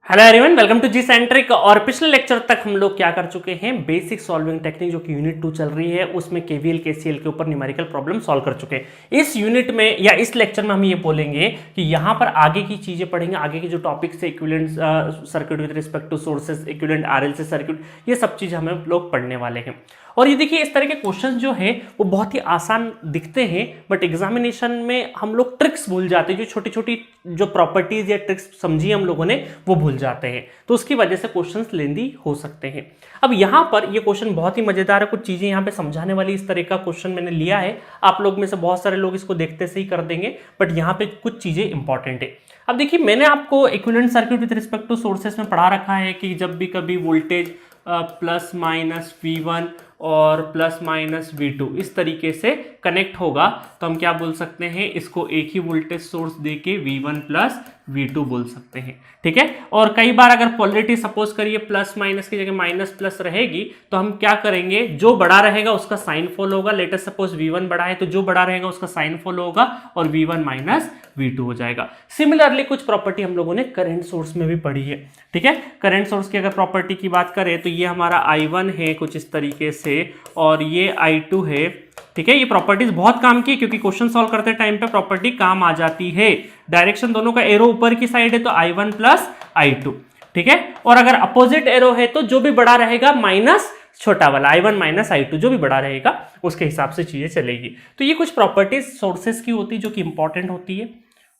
Hello everyone, welcome to G centric. और पिछले lecture तक हम लोग क्या कर चुके हैं, बेसिक सॉल्विंग टेक्निक जो कि यूनिट 2 चल रही है उसमें केवीएल केसीएल के ऊपर न्यूमेरिकल प्रॉब्लम सॉल्व कर चुके हैं। इस यूनिट में या इस लेक्चर में हम ये बोलेंगे कि यहाँ पर आगे की चीजें पढ़ेंगे, आगे के जो टॉपिक्स है equivalent circuit with respect to sources, equivalent RLC circuit, ये सब चीज हमें लोग पढ़ने वाले हैं। और ये देखिए, इस तरह के क्वेश्चन जो है वो बहुत ही आसान दिखते हैं, बट एग्जामिनेशन में हम लोग ट्रिक्स भूल जाते हैं। जो छोटी छोटी जो प्रॉपर्टीज या ट्रिक्स समझी हम लोगों ने वो भूल जाते हैं, तो उसकी वजह से क्वेश्चंस लेंदी हो सकते हैं। अब यहाँ पर ये क्वेश्चन बहुत ही मजेदार है, कुछ चीजें यहाँ पे समझाने वाली इस तरह का क्वेश्चन मैंने लिया है। आप लोग में से बहुत सारे लोग इसको देखते से ही कर देंगे, बट यहाँ पे कुछ चीजें इंपॉर्टेंट है। अब देखिए, मैंने आपको equivalent circuit with respect to sources में पढ़ा रखा है कि जब भी कभी वोल्टेज प्लस माइनस V1 और प्लस माइनस V2 इस तरीके से कनेक्ट होगा तो हम क्या बोल सकते हैं, इसको एक ही वोल्टेज सोर्स देके V1 प्लस V2 बोल सकते हैं। ठीक है। और कई बार अगर पोलरिटी सपोज करिए प्लस माइनस की जगह माइनस प्लस रहेगी तो हम क्या करेंगे, जो बड़ा रहेगा उसका साइन फॉलो होगा। लेटेस्ट सपोज V1 बड़ा है तो जो बड़ा रहेगा उसका साइन फॉलो होगा और V1 माइनस V2 हो जाएगा। सिमिलरली कुछ प्रॉपर्टी हम लोगों ने करंट सोर्स में भी पढ़ी है। ठीक है। करंट सोर्स की अगर प्रॉपर्टी की बात करें तो ये हमारा I1 है कुछ इस तरीके से, और ये I2 है। ठीक है। ये प्रॉपर्टीज बहुत काम की क्योंकि क्वेश्चन सॉल्व करते टाइम पे प्रॉपर्टी काम आ जाती है। डायरेक्शन दोनों का एरो ऊपर की साइड है तो I1 प्लस I2। ठीक है। और अगर अपोजिट एरो है तो जो भी बड़ा रहेगा माइनस छोटा वाला I1 माइनस I2, जो भी बड़ा रहेगा उसके हिसाब से चीजें चलेगी। तो ये कुछ प्रॉपर्टीज सोर्सेस की होती है जो कि इंपॉर्टेंट होती है,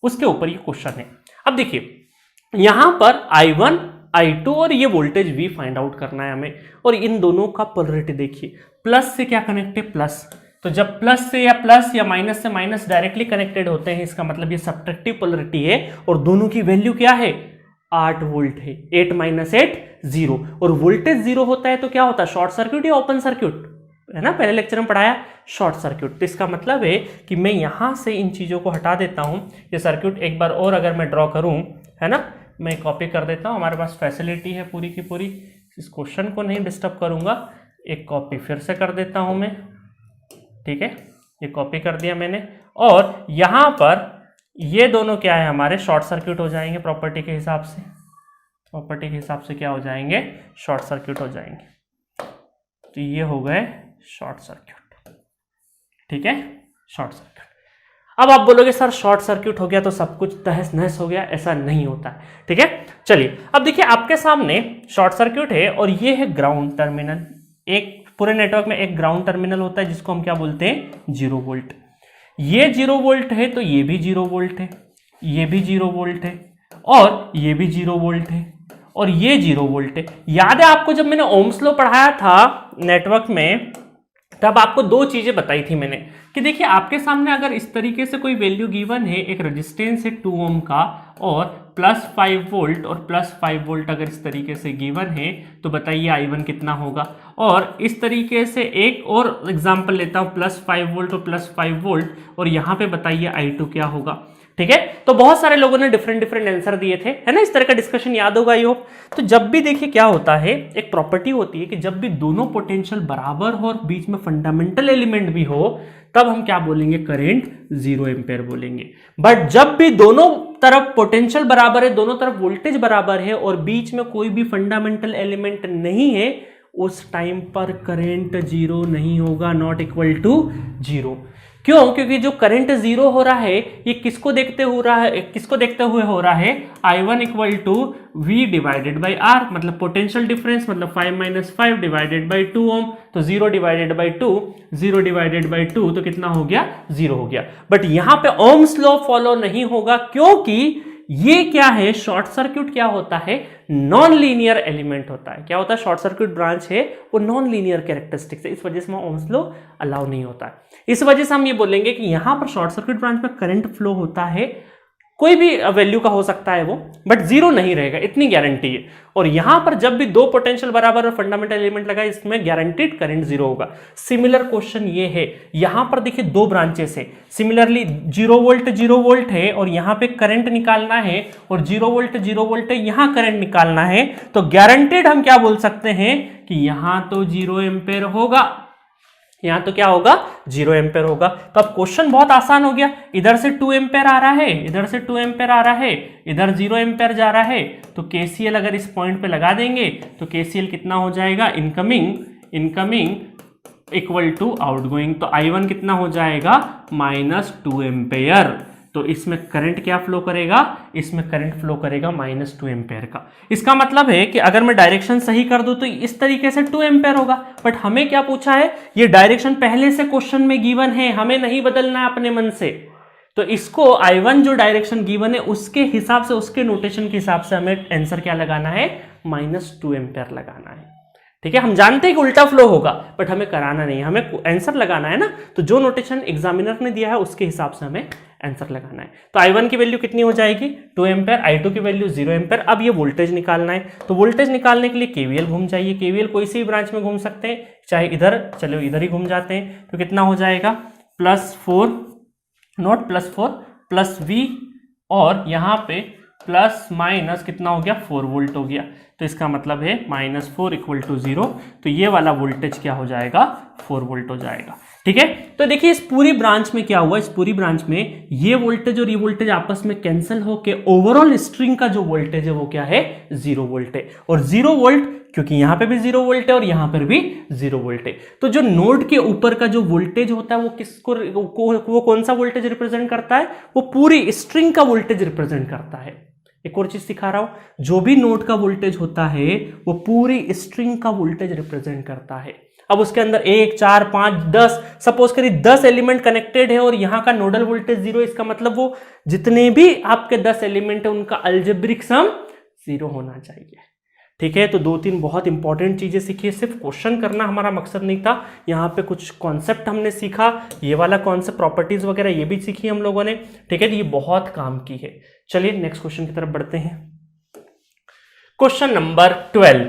उसके ऊपर ये क्वेश्चन है। अब देखिए, यहां पर I1 I2 और ये वोल्टेज V फाइंड आउट करना है हमें, और इन दोनों का पोलरिटी देखिए, प्लस से क्या कनेक्ट है, प्लस। तो जब प्लस से या प्लस या माइनस से माइनस डायरेक्टली कनेक्टेड होते हैं, इसका मतलब ये सब्ट्रैक्टिव पोलरिटी है और दोनों की वैल्यू क्या है, 8 वोल्ट है। 8 माइनस 8 0। और वोल्टेज 0 होता है तो क्या होता है, शॉर्ट सर्किट या ओपन सर्किट, है ना, पहले लेक्चर में पढ़ाया शॉर्ट सर्किट। तो इसका मतलब है कि मैं यहां से इन चीजों को हटा देता हूं। ये सर्किट एक बार और अगर मैं ड्रॉ करूं, है ना, मैं कॉपी कर देता हूं, हमारे पास फैसिलिटी है पूरी की पूरी, इस क्वेश्चन को नहीं डिस्टर्ब करूंगा। एक कॉपी फिर से कर देता हूं मैं। ठीक है, ये कॉपी कर दिया मैंने, और यहां पर ये दोनों क्या है, हमारे शॉर्ट सर्किट हो जाएंगे प्रॉपर्टी के हिसाब से। प्रॉपर्टी के हिसाब से क्या हो जाएंगे, शॉर्ट सर्किट हो जाएंगे। तो ये हो गए शॉर्ट सर्किट। ठीक है, शॉर्ट सर्किट। अब आप बोलोगे सर शॉर्ट सर्किट हो गया तो सब कुछ तहस नहस हो गया, ऐसा नहीं होता है। ठीक है, चलिए अब देखिए, आपके सामने शॉर्ट सर्किट है और ये है ग्राउंड टर्मिनल। एक पूरे नेटवर्क में एक ग्राउंड टर्मिनल होता है जिसको हम क्या बोलते हैं, 0 वोल्ट। ये 0 वोल्ट है तो ये भी 0 वोल्ट है, ये भी 0 वोल्ट है, और ये भी 0 वोल्ट है, और ये 0 वोल्ट है। याद है आपको जब मैंने ओम्स लॉ पढ़ाया था नेटवर्क में, तब आपको दो चीजें बताई थी मैंने कि देखिए, आपके सामने अगर इस तरीके से कोई वैल्यू गिवन है, एक रेजिस्टेंस है 2 ओम का और प्लस 5 वोल्ट और प्लस 5 वोल्ट अगर इस तरीके से गिवन है तो बताइए I1 कितना होगा। और इस तरीके से एक और एग्जांपल लेता हूं, प्लस 5 वोल्ट और प्लस 5 वोल्ट, और यहां पे बताइए I2 क्या होगा। ठीक है, तो बहुत सारे लोगों ने डिफरेंट डिफरेंट आंसर दिए थे, है ना, इस तरह का डिस्कशन याद होगा ये। तो जब भी देखिए क्या होता है, एक प्रॉपर्टी होती है कि जब भी दोनों पोटेंशियल बराबर हो और बीच में फंडामेंटल एलिमेंट भी हो, तब हम क्या बोलेंगे, करंट 0 एम्पेयर बोलेंगे। बट जब भी दोनों तरफ पोटेंशियल बराबर है, दोनों तरफ वोल्टेज बराबर है और बीच में कोई भी फंडामेंटल एलिमेंट नहीं है, उस टाइम पर करंट 0 नहीं होगा, नॉट इक्वल टू 0। क्यों? क्योंकि जो करंट 0 हो रहा है ये किसको देखते हुए हो रहा है, I1 equal to V divided by R, मतलब पोटेंशियल डिफरेंस, मतलब 5 माइनस 5 डिवाइडेड बाई 2 ओम, तो 0 डिवाइडेड बाई 2, 0 डिवाइडेड बाई 2 तो कितना हो गया, 0 हो गया। बट यहां पे ओम्स लॉ फॉलो नहीं होगा, क्योंकि ये क्या है, शॉर्ट सर्किट क्या होता है, नॉन लीनियर एलिमेंट होता है। क्या होता है, शॉर्ट सर्किट ब्रांच है वो नॉन लीनियर कैरेक्टरिस्टिक्स है, इस वजह से ओम्स लॉ अलाउ नहीं होता है। इस वजह से हम ये बोलेंगे कि यहां पर शॉर्ट सर्किट ब्रांच में करंट फ्लो होता है, कोई भी वैल्यू का हो सकता है वो, बट 0 नहीं रहेगा, इतनी गारंटी है। और यहां पर जब भी दो पोटेंशियल बराबर और फंडामेंटल एलिमेंट लगा, इसमें गारंटीड करंट 0 होगा। सिमिलर क्वेश्चन ये है, यहां पर देखिए दो ब्रांचेस है, सिमिलरली 0 वोल्ट है और यहां पे करंट निकालना है, और 0 वोल्ट है, यहां करंट निकालना है, तो गारंटीड हम क्या बोल सकते हैं कि यहां तो 0 एम्पेयर होगा, यहां तो क्या होगा 0 एम्पेयर होगा। तो अब क्वेश्चन बहुत आसान हो गया, इधर से 2 एम्पेयर आ रहा है, इधर से 2 एम्पेयर आ रहा है, इधर 0 एम्पेयर जा रहा है, तो केसीएल अगर इस पॉइंट पे लगा देंगे तो केसीएल कितना हो जाएगा, इनकमिंग इक्वल टू आउटगोइंग। तो I1 कितना हो जाएगा -2 एम्पेयर। तो इसमें करंट क्या फ्लो करेगा, इसमें करंट फ्लो करेगा -2 एम्पेयर का। इसका मतलब है कि अगर मैं डायरेक्शन सही कर दूं तो इस तरीके से 2 एम्पेयर होगा, बट हमें क्या पूछा है, ये डायरेक्शन पहले से क्वेश्चन में गिवन है, हमें नहीं बदलना है अपने मन से। तो इसको I1 जो डायरेक्शन गिवन है उसके हिसाब से, उसके नोटेशन के हिसाब से हमें आंसर क्या लगाना है, -2 एम्पेयर लगाना है। ठीक है, हम जानते हैं कि उल्टा फ्लो होगा, बट हमें कराना नहीं है, हमें आंसर लगाना है ना। तो जो नोटेशन एग्जामिनर ने दिया है उसके हिसाब से हमें आंसर लगाना है। तो I1 की वैल्यू कितनी हो जाएगी 2 एम्पेयर, I2 की वैल्यू 0 एम्पेयर। अब ये वोल्टेज निकालना है, तो वोल्टेज निकालने के लिए केवीएल घूम जाइए, केवीएल कोई सी भी ब्रांच में घूम सकते हैं, चाहे इधर, चलो इधर ही घूम जाते हैं। तो कितना हो जाएगा +4 नॉट +4 +V, और यहाँ पे प्लस माइनस कितना हो गया 4 वोल्ट हो गया। तो इसका मतलब है -4 = 0। तो ये वाला वोल्टेज क्या हो जाएगा 4 वोल्ट हो जाएगा। ठीक है, तो देखिए इस पूरी ब्रांच में क्या हुआ, इस पूरी ब्रांच में ये वोल्टेज और ये वोल्टेज आपस में कैंसिल होके ओवरऑल स्ट्रिंग का जो वोल्टेज है वो क्या है 0 वोल्ट है। और 0 वोल्ट क्योंकि यहां पे भी 0 वोल्ट है और यहां पर भी 0 वोल्ट है। तो जो नोड के ऊपर का जो वोल्टेज होता है वो किसको, वो कौन सा वोल्टेज रिप्रेजेंट करता है, वो पूरी स्ट्रिंग का वोल्टेज रिप्रेजेंट करता है। एक और चीज सिखा रहा हूं, जो भी नोड का वोल्टेज होता है वो पूरी स्ट्रिंग का वोल्टेज रिप्रेजेंट करता है। अब उसके अंदर 1 4 5 10 सपोज करिए 10 एलिमेंट कनेक्टेड है और यहां का नोडल वोल्टेज 0, इसका मतलब वो जितने भी आपके 10 एलिमेंट है उनका अलजेब्रिक सम 0 होना चाहिए। ठीक है, तो 2-3 बहुत इंपॉर्टेंट चीजें सीखी, सिर्फ क्वेश्चन करना हमारा मकसद नहीं था, यहाँ पे कुछ कॉन्सेप्ट हमने सीखा, ये वाला कॉन्सेप्ट प्रॉपर्टीज वगैरह ये भी सीखी हम लोगों ने। ठीक है, तो ये बहुत काम की है। चलिए नेक्स्ट क्वेश्चन की तरफ बढ़ते हैं। Question number 12।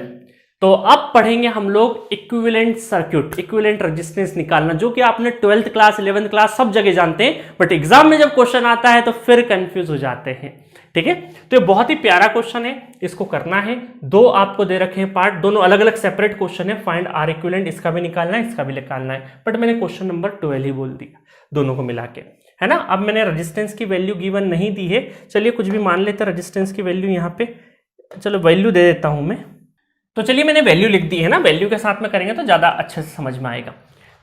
तो अब पढ़ेंगे हम लोग इक्विवेलेंट सर्किट, इक्विवेलेंट रेजिस्टेंस निकालना, जो कि आपने 12th क्लास 11th क्लास सब जगह जानते हैं, बट एग्जाम में जब क्वेश्चन आता है तो फिर कंफ्यूज हो जाते हैं। ठीक है, तो ये बहुत ही प्यारा क्वेश्चन है, इसको करना है। 2 आपको दे रखे हैं पार्ट, दोनों अलग अलग सेपरेट क्वेश्चन है। फाइंड आर इक्विवेलेंट, इसका भी निकालना है, इसका भी निकालना है, बट मैंने क्वेश्चन नंबर 12 ही बोल दिया दोनों को मिला के, है ना। अब मैंने रेजिस्टेंस की वैल्यू गिवन नहीं दी है, चलिए कुछ भी मान लेते हैं रेजिस्टेंस की वैल्यू यहाँ पे, चलो वैल्यू दे देता हूं मैं। तो चलिए मैंने वैल्यू लिख दी है ना, वैल्यू के साथ में करेंगे तो ज्यादा अच्छे से समझ में आएगा।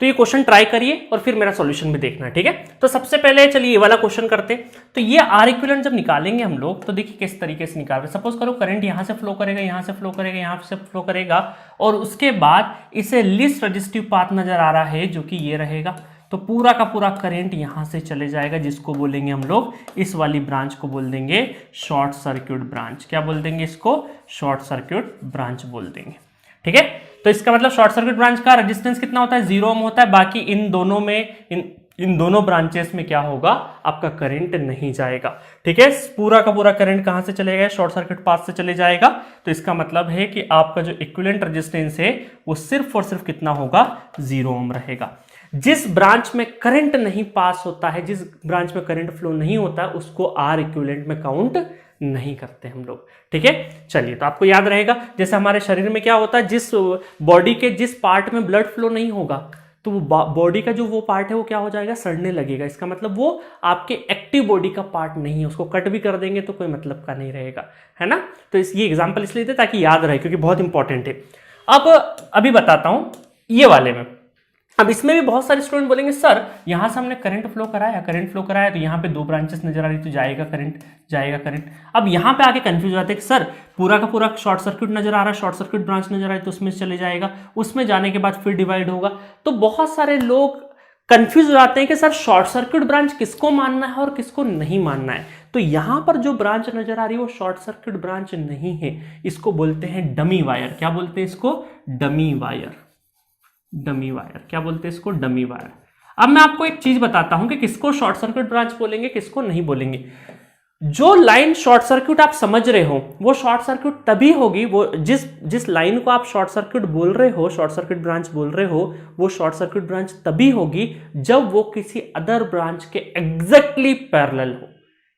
तो ये क्वेश्चन ट्राई करिए और फिर मेरा सॉल्यूशन भी देखना, ठीक है। तो सबसे पहले चलिए ये वाला क्वेश्चन करते हैं। तो ये आर इक्विवेलेंट जब निकालेंगे हम लोग, तो देखिए किस तरीके से निकाल रहे हैं। सपोज करो करंट यहां से फ्लो करेगा, यहां से फ्लो करेगा, यहां से फ्लो करेगा, और उसके बाद इसे लीस्ट रजिस्टिव पाथ नजर आ रहा है जो कि ये रहेगा। तो पूरा का पूरा करंट यहां से चले जाएगा, जिसको बोलेंगे हम लोग, इस वाली ब्रांच को बोल देंगे शॉर्ट सर्किट ब्रांच। क्या बोल देंगे इसको? शॉर्ट सर्किट ब्रांच बोल देंगे, ठीक है। तो इसका मतलब शॉर्ट सर्किट ब्रांच का रेजिस्टेंस कितना होता है? 0 ओम होता है। बाकी इन दोनों में इन दोनों ब्रांचेस में क्या होगा? आपका करंट नहीं जाएगा, ठीक है। पूरा का पूरा करंट कहां से चलेगा? शॉर्ट सर्किट पाथ से चले जाएगा। तो इसका मतलब है कि आपका जो इक्विवेलेंट रेजिस्टेंस है वो सिर्फ और सिर्फ कितना होगा? 0 ओम रहेगा। जिस ब्रांच में करंट नहीं पास होता है, जिस ब्रांच में करंट फ्लो नहीं होता, उसको आर इक्विवेलेंट में काउंट नहीं करते हम लोग, ठीक है। चलिए, तो आपको याद रहेगा, जैसे हमारे शरीर में क्या होता है, जिस बॉडी के जिस पार्ट में ब्लड फ्लो नहीं होगा, तो वो बॉडी का जो वो पार्ट है वो क्या हो जाएगा? सड़ने लगेगा। इसका मतलब वो आपके एक्टिव बॉडी का पार्ट नहीं है, उसको कट भी कर देंगे तो कोई मतलब का नहीं रहेगा, है ना। तो ये एग्जाम्पल इसलिए दे ताकि याद रहे, क्योंकि बहुत इंपॉर्टेंट है। अब अभी बताता हूं ये वाले में। अब इसमें भी बहुत सारे स्टूडेंट बोलेंगे सर यहां से हमने करंट फ्लो कराया, तो यहाँ पे 2 ब्रांचेस नजर आ रही, तो जाएगा करंट। अब यहाँ पे आके कंफ्यूज जाते हैं कि सर पूरा का पूरा शॉर्ट सर्किट नजर आ रहा है, शॉर्ट सर्किट ब्रांच नजर आ रही, तो उसमें चले जाएगा, उसमें जाने के बाद फिर डिवाइड होगा। तो बहुत सारे लोग कंफ्यूज हो जाते हैं कि सर शॉर्ट सर्किट ब्रांच किसको मानना है और किसको नहीं मानना है। तो यहां पर जो ब्रांच नजर आ रही है वो शॉर्ट सर्किट ब्रांच नहीं है, इसको बोलते हैं डमी वायर। क्या बोलते हैं इसको? Dummy wire. क्या बोलते हैं इसको? Dummy wire. अब मैं आपको एक चीज बताता हूं कि किसको शॉर्ट सर्किट ब्रांच बोलेंगे, किसको नहीं बोलेंगे। जो लाइन शॉर्ट सर्किट आप समझ रहे हो वो शॉर्ट सर्किट तभी होगी, वो जिस लाइन को आप शॉर्ट सर्किट बोल रहे हो, शॉर्ट सर्किट ब्रांच बोल रहे हो, वो शॉर्ट सर्किट ब्रांच तभी होगी जब वो किसी अदर ब्रांच के एग्जैक्टली पैरेलल हो।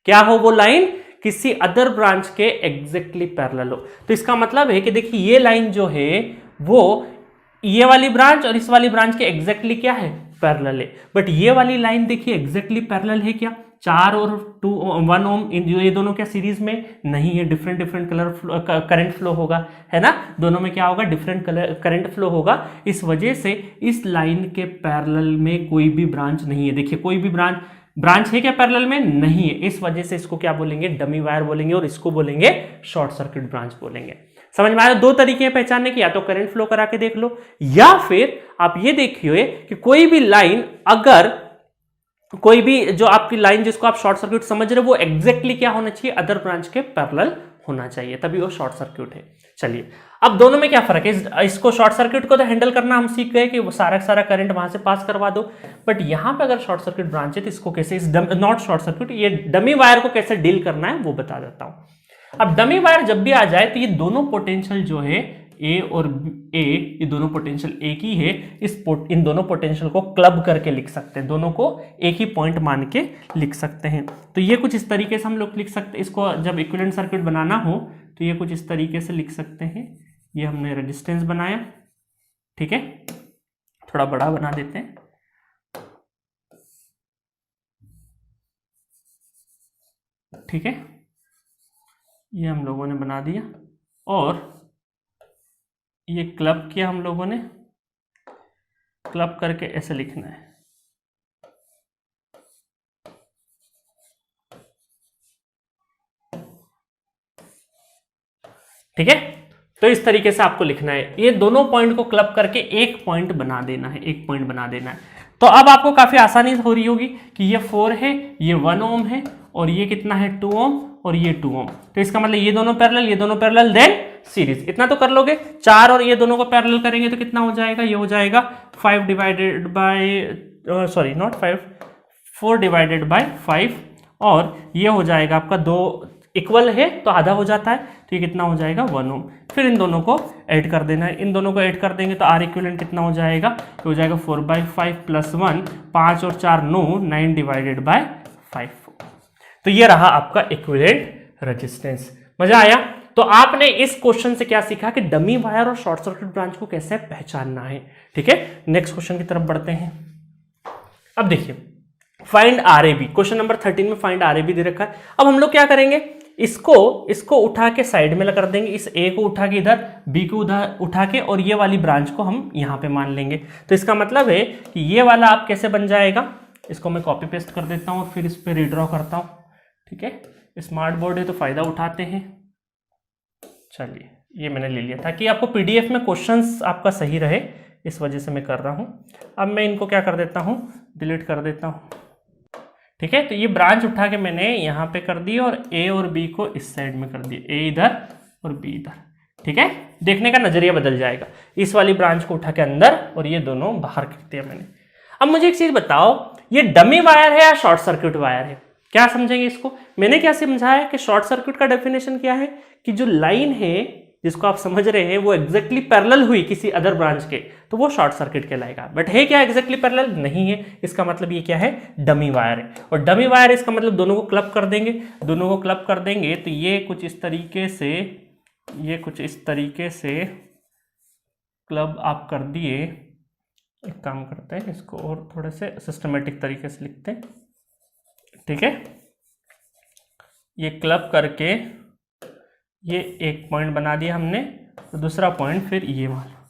क्या हो वो लाइन? किसी अदर ब्रांच के एग्जैक्टली पैरेलल हो। तो इसका मतलब है कि देखिए ये लाइन जो है वो ये वाली ब्रांच और इस वाली ब्रांच के एग्जैक्टली क्या है, पैरेलल है। बट ये वाली लाइन देखिए एग्जैक्टली पैरेलल है क्या, 4 और 1 ओम ये दोनों क्या सीरीज में नहीं है, डिफरेंट डिफरेंट करंट फ्लो होगा, है ना, दोनों में क्या होगा, डिफरेंट करंट फ्लो होगा। इस वजह से इस लाइन के पैरेलल में कोई भी ब्रांच नहीं है। देखिए कोई भी ब्रांच है क्या पैरेलल में, नहीं है। इस वजह से इसको क्या बोलेंगे, डमी वायर बोलेंगे, और इसको बोलेंगे शॉर्ट सर्किट ब्रांच बोलेंगे। समझ में आया? 2 तरीके हैं पहचानने के, या तो करंट फ्लो करा के देख लो, या फिर आप ये देखिए कि कोई भी लाइन, अगर कोई भी जो आपकी लाइन जिसको आप शॉर्ट सर्किट समझ रहे हो, वो एग्जैक्टली क्या होना चाहिए, अदर ब्रांच के पैरेलल होना चाहिए, तभी वो शॉर्ट सर्किट है। चलिए अब दोनों में क्या फर्क है, इसको शॉर्ट सर्किट को तो हैंडल करना हम सीख गए कि वो सारा करंट वहां से पास करवा दो, बट यहां पे अगर शॉर्ट सर्किट ब्रांच है तो इसको कैसे, नॉट शॉर्ट सर्किट, ये डमी वायर को कैसे डील करना है वो बता देता हूं। अब डमी वायर जब भी आ जाए तो ये दोनों पोटेंशियल जो है ए और ए, ये दोनों पोटेंशियल एक ही है, इन दोनों पोटेंशियल को क्लब करके लिख सकते हैं, दोनों को एक ही पॉइंट मान के लिख सकते हैं। तो ये कुछ इस तरीके से हम लोग लिख सकते हैं, इसको जब इक्विवेलेंट सर्किट बनाना हो तो ये कुछ इस तरीके से लिख सकते हैं। ये हमने रेजिस्टेंस बनाया, ठीक है, थोड़ा बड़ा बना देते हैं, ठीक है, ये हम लोगों ने बना दिया, और ये क्लब किया हम लोगों ने, क्लब करके ऐसे लिखना है, ठीक है। तो इस तरीके से आपको लिखना है, ये दोनों पॉइंट को क्लब करके एक पॉइंट बना देना है, एक पॉइंट बना देना है। तो अब आपको काफी आसानी हो रही होगी कि ये 4 है, ये 1 ओम है, और ये कितना है 2 ओम, और ये 2 ओम। तो इसका मतलब ये दोनों पैरेलल, ये दोनों पैरेलल, देन सीरीज, इतना तो कर लोगे। 4 और ये दोनों को पैरेलल करेंगे तो कितना हो जाएगा, ये हो जाएगा 5 divided by, sorry not 5, 4 divided by 5, और ये हो जाएगा आपका 2 इक्वल है तो आधा हो जाता है, तो ये कितना हो जाएगा 1 ओम। फिर इन दोनों को ऐड कर देना है, इन दोनों को ऐड कर देंगे तो आर इक्विवेलेंट कितना हो जाएगा, तो हो जाएगा 4/5 + 1, 5 और 4 9 डिवाइडेड बाय 5। तो ये रहा आपका इक्विवेलेंट रेजिस्टेंस। मजा आया? तो आपने इस क्वेश्चन से क्या सीखा कि डमी वायर और शॉर्ट सर्किट ब्रांच को कैसे पहचानना है, ठीक है। नेक्स्ट क्वेश्चन की तरफ बढ़ते हैं। अब देखिए फाइंड आरएबी, क्वेश्चन नंबर 13 में फाइंड आरएबी दे रखा है। अब हम लोग क्या करेंगे, इसको उठा के साइड में कर देंगे, इस ए को उठा के इधर, बी को उधर उठा के, और ये वाली ब्रांच को हम यहां पे मान लेंगे। तो इसका मतलब है कि ये वाला आप कैसे बन जाएगा, इसको मैं कॉपी पेस्ट कर देता हूं और फिर इस पर रीड्रॉ करता हूं, ठीक है। स्मार्ट बोर्ड है तो फायदा उठाते हैं। चलिए ये मैंने ले लिया, ताकि आपको पीडीएफ में क्वेश्चंस आपका सही रहे, इस वजह से मैं कर रहा हूं। अब मैं इनको क्या कर देता हूं, डिलीट कर देता हूं, ठीक है। तो ये ब्रांच उठा के मैंने यहाँ पे कर दी, और ए और बी को इस साइड में कर दिया, ए इधर और बी इधर, ठीक है। देखने का नजरिया बदल जाएगा, इस वाली ब्रांच को उठा के अंदर और ये दोनों बाहर कर दिया मैंने। अब मुझे एक चीज बताओ, ये डमी वायर है या शॉर्ट सर्किट वायर है, क्या समझेंगे इसको। मैंने क्या समझाया कि शॉर्ट सर्किट का डेफिनेशन क्या है, कि जो लाइन है जिसको आप समझ रहे हैं वो एग्जैक्टली पैरेलल हुई किसी अदर ब्रांच के, तो वो शॉर्ट सर्किट कहलाएगा। बट है क्या एग्जैक्टली पैरेलल, नहीं है, इसका मतलब ये क्या है, डमी वायर है। और डमी वायर इसका मतलब दोनों को क्लब कर देंगे, दोनों को क्लब कर देंगे तो ये कुछ इस तरीके से, ये कुछ इस तरीके से क्लब आप कर दिए। एक काम करते हैं, इसको और थोड़े से सिस्टमेटिक तरीके से लिखते हैं, ठीक है। ये क्लब करके ये एक पॉइंट बना दिया हमने, तो दूसरा पॉइंट फिर ये वाला,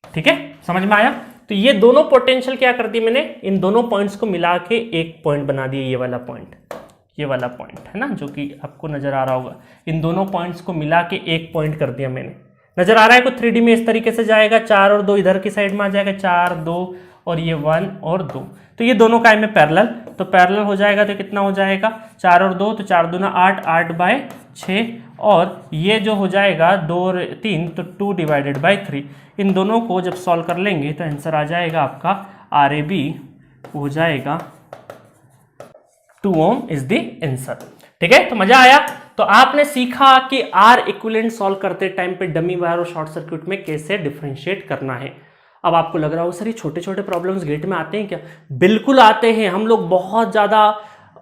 ठीक है, समझ में आया। तो ये दोनों पोटेंशियल क्या कर दी मैंने, इन दोनों पॉइंट्स को मिला के एक पॉइंट बना दिया, ये वाला पॉइंट, ये वाला पॉइंट है ना, जो कि आपको नजर आ रहा होगा। इन दोनों पॉइंट्स को मिला के एक पॉइंट कर दिया मैंने, नजर आ रहा है कुछ 3D में इस तरीके से जाएगा, 4 और 2 इधर की साइड में आ जाएगा, 4 2 और ये 1 और 2, तो ये दोनों का में पैरेलल, तो पैरेलल हो जाएगा तो कितना हो जाएगा, 4 और 2 तो 4 दूना 8, 8/6, और ये जो हो जाएगा 2 और 3 तो 2 डिवाइडेड बाय 3। इन दोनों को जब सॉल्व कर लेंगे तो आंसर आ जाएगा आपका आरएबी हो जाएगा 2 ओम इज द आंसर, ठीक है। तो मजा आया। तो आपने सीखा कि आर इक्विवेलेंट सॉल्व करते टाइम पे डमी वायर और शॉर्ट सर्किट में कैसे डिफरेंशिएट करना है। अब आपको लग रहा हो सर ये छोटे छोटे प्रॉब्लम्स गेट में आते हैं क्या, बिल्कुल आते हैं। हम लोग बहुत ज़्यादा